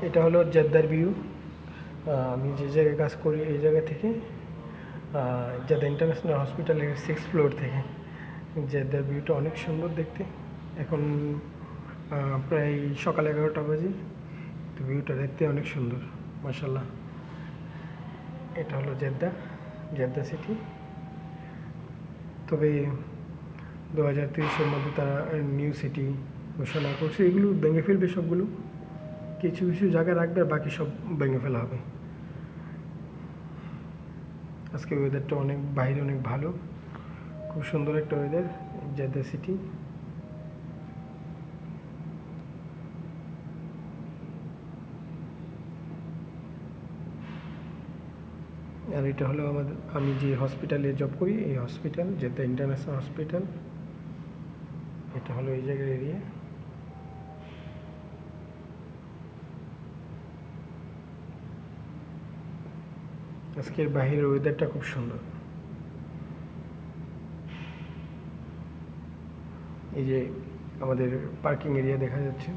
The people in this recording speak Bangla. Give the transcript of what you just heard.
এটা হলো জেদ্দার ভিউ। আমি যে জায়গায় কাজ করি এই জায়গা থেকে জেদ্দা ইন্টারন্যাশনাল হসপিটালের 6th ফ্লোর থেকে জেদ্দার ভিউটা অনেক সুন্দর দেখতে। এখন প্রায় সকাল 11টা বাজে, তো ভিউটা দেখতে অনেক সুন্দর মাশাআল্লাহ। এটা হলো জেদ্দা সিটি। তবে 2030-এর মধ্যে তারা নিউ সিটি ঘোষণা করছে। এগুলো ভেঙে ফেলবে সবগুলো, কিছু কিছু জায়গা রাখবে, বাকি সব ভেঙে ফেলা হবে। আজকে ওয়েদারটা বাইরে অনেক ভালো, খুব সুন্দর একটা ওয়েদার জেদ্দা সিটি। আর এটা হলো আমি যে হসপিটালে জব করি, এই হসপিটাল জেদ্দা ইন্টারন্যাশনাল হসপিটাল। এটা হলো এই জায়গার এরিয়া। আজকের বাহিরের ওয়েদারটা খুব সুন্দর। এই যে আমাদের পার্কিং এরিয়া দেখা যাচ্ছে।